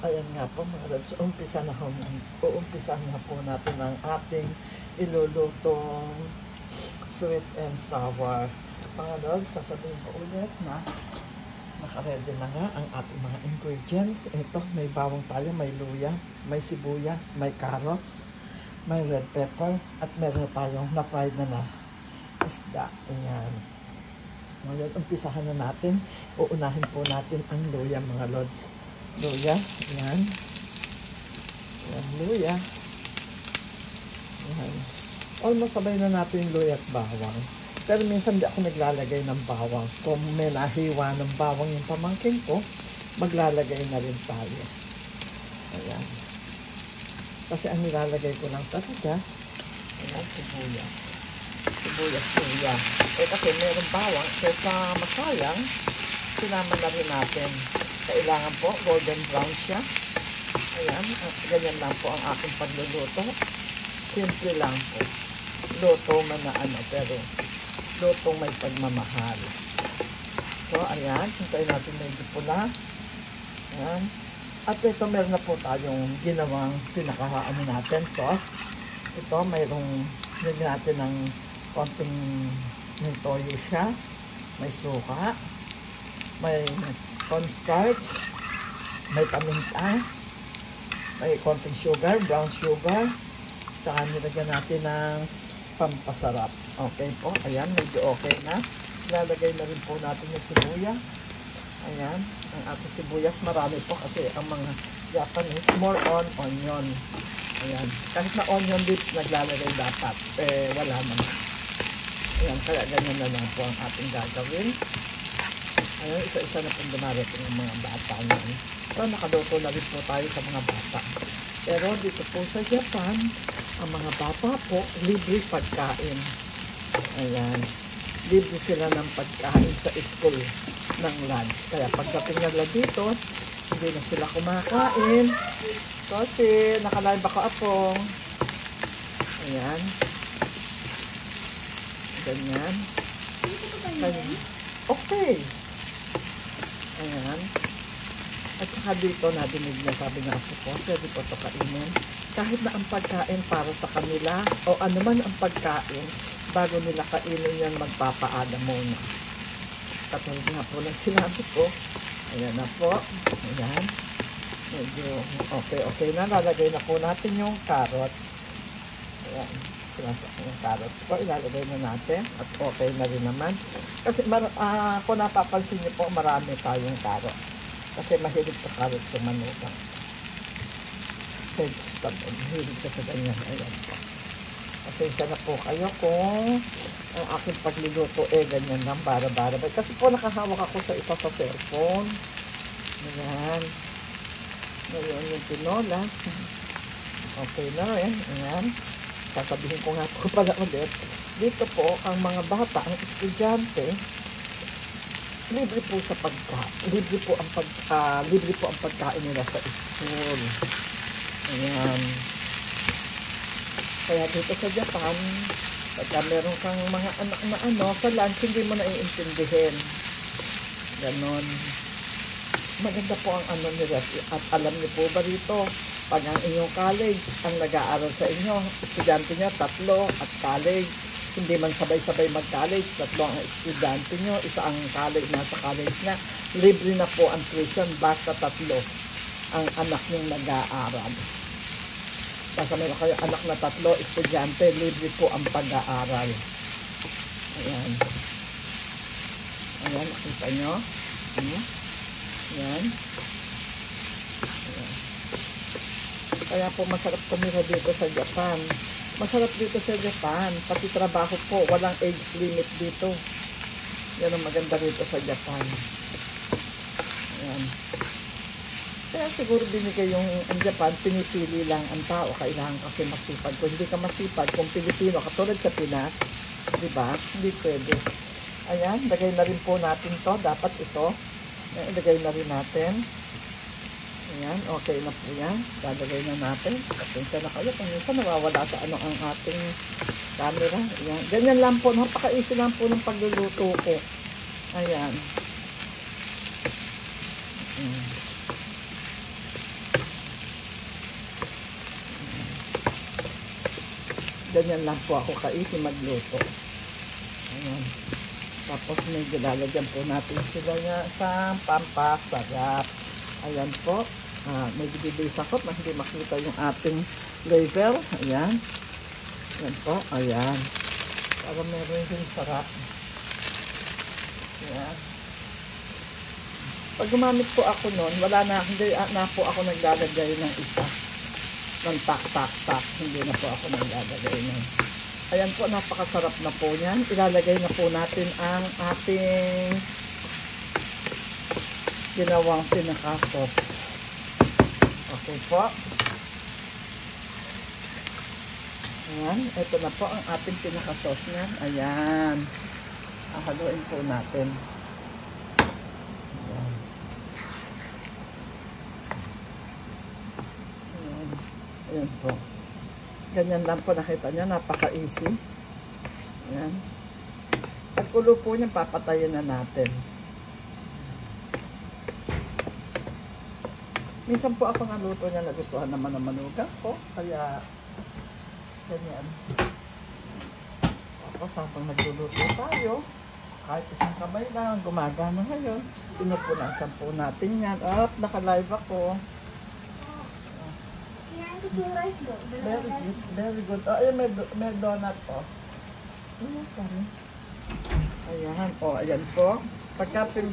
Ayan nga po mga lods, uumpisa na po natin ang ating ilulutong sweet and sour. Mga lods, sasabihin ko ulit na nakaredy na nga ang ating mga ingredients. Ito, may bawang tayo, may luya, may sibuyas, may carrots, may red pepper, at meron tayong na-fried na isda. Ayan. Ngayon, umpisahan na natin. Uunahin po natin ang luya mga lods. Luya, ayan. Ayan, luya. Ayan. Almost sabay na natin yung luya at bawang. Pero minsan di ako naglalagay ng bawang. Kung may nahiwa ng bawang yung pamangkin ko, maglalagay na rin tayo. Ayan. Kasi ang nilalagay ko lang talaga, ayan, sibuyas. Sibuyas, luya. Kasi meron bawang, kaya masayang, sinama na rin natin. Kailangan po, golden brown siya. Ayan, ganyan lang po ang aking pagluluto. Simple lang po. Luto man na pero lutong may pagmamahal. So, ayan, hintayin natin medyo pula. Ayan. At ito, meron na po tayong ginawang pinakaano natin, sauce. Ito, mayroong nilagyan natin ng konting may toyo siya. May suka. May cornstarch. May paminta. May konting sugar, brown sugar. Tsaka nilagyan natin ng pampasarap. Okay po. Ayan, medyo okay na. Lalagay na rin po natin yung sibuyas. Ayan, ang ating sibuyas. Marami po kasi ang mga Japanese, more on onion. Ayan. Kahit na onion lips naglalagay dapat. Wala naman. Ayan, kaya ganyan na lang po ang ating gagawin. Ayan, isa-isa na pong dumarating ang mga bata niyan. So, nakaluto na rin po tayo sa mga bata. Pero dito po sa Japan, ang mga bata po, libre pagkain. Ayan. Libre sila ng pagkain sa school ng lunch. Kaya pagdating nila dito, hindi na sila kumakain. Kasi nakalive ako apong. Ayan. Ganyan. Ganyan. Okay. Ayan. At saka dito, nadinig niya, sabi nga po, pwede po ito kainin. Kahit na ang pagkain para sa kanila, o anuman ang pagkain, bago nila kainin yan, magpapaada muna. Katulad nga po ng sinabi ko. Ayan na po. Ayan. Medyo okay na. Lalagay na po natin yung carrots. Ayan. Sinasa ko yung carrots po. Ilalagay na natin. At okay na rin naman. Kasi kung napapansin niyo po, marami tayong carrots. Kasi mahilig sa carrots yung manugang. Mahilig siya sa ganyan. Ayan po. Pasensya na po kayo kung ang aking pagluluto ganyan lang, bara-bara. Kasi po nakahawak ako sa isa sa cellphone. Ayan. Ngayon yung tinola. Okay na rin. Ayan. Sasabihin ko nga po pala ulit. Dito po, ang mga bata, ang estudyante, libre po sa pagkain. Libre po ang pagkain nila sa school. Ayan. Kaya dito sa Japan, pagka meron kang mga anak na sa lunch, hindi mo naiintindihin. Ganon. Maganda po ang nila. At alam niyo po ba dito, pag ang inyong college, ang nag-aaral sa inyo, estudyante niya, 3 at college. Hindi man sabay-sabay mag-college, 3 ang estudyante niyo, isa ang college, nasa college na. Libre na po ang tuition, basta 3 ang anak niyong nag-aaral. Basta meron kayo anak na 3, estudyante, libre po ang pag-aaral. Ayan. Ayan, nakita nyo? Ayan. Ayan. Kaya po masarap tumira dito sa Japan. Masarap dito sa Japan. Pati trabaho po, walang age limit dito. Yan ang maganda dito sa Japan. Ayan. Kaya siguro binigay yung ang Japan, pinipili lang ang tao. Kailangan kasi masipag. Kung hindi ka masipag, kung Pilipino, katulad sa Pinas, di ba? Hindi pwede. Ayan, lagay na rin po natin to. Dapat ito. Ayan, ilagay na rin natin. Ayan, okay na po yan. Lalagay na natin. Pasensya na kayo. Kung minsan nawawala sa ang ating camera. Ayan. Ganyan lang po. Napaka-easy lang po ng pagluluto ko. Ayan. Ganyan lang po ako ka-easy magluto. Ayan. Tapos medyo lalagyan po natin sila nga sa pampasarap. Ayan po. Medyo bibisa ko na hindi makita yung ating label. Ayan. Ayan po. Ayan. Para meron yung sarap. Ayan. Pag gumamit po ako nun, hindi na po ako naglalagay ng isa. Ng tak. Hindi na po ako naglalagay nun. Ayan po, napakasarap na po yan. Ilalagay na po natin ang ating ginawang pinakasos. Okay po. Ayan, ito na po ang ating pinakasos niyan. Ayan. Haluin po natin. Ayan. Ayan. Ayan po. Ganyan lang po, nakita niya, napaka-easy. Ayan. Pagkulo po niya, papatayin na natin. Minsan po ako naluto niya, nagustuhan naman ng manugang ko. Kaya, ganyan. Tapos habang nagluluto tayo, kahit isang kamay lang, gumagana ngayon. Pinupunasan po natin yan. Naka-live ako. Very good, very good. Ayan, may donut po. Ayan, ayan po. Pagka-pin...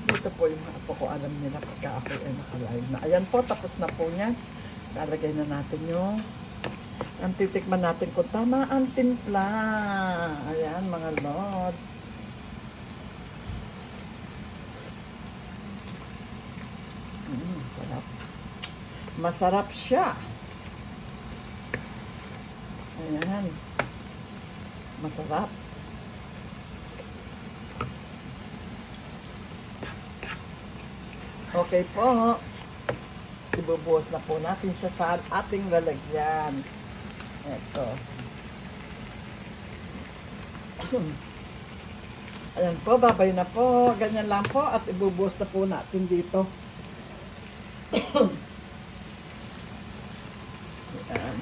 Dito po yung mga apo ko, alam nila pagka ako ay naka-live na. Ayan po, tapos na po niya. Lalagay na natin yung... Ang titikman natin kung tama ang timpla. Ayan, mga lods. Sarap. Masarap siya. Ayan. Masarap. Okay po. Ibubuhos na po natin siya sa ating lalagyan. Ito. Ayan po, babay na po. Ganyan lang po at ibubuhos na po natin dito. Ayan.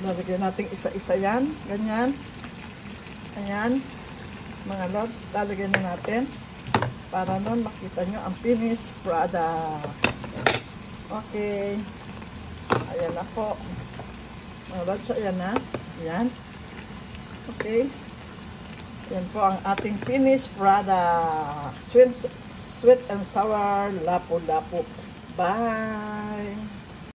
Lalagyan natin isa-isa yan. Ganyan. Ayan. Mga loves, lalagyan na natin. Para nun makita nyo ang finished product. Okay. Ayan na po. Mga loves, ayan na. Ayan. Okay. Ayan po ang ating finished product. Sweet and sour lapu-lapu. Bye!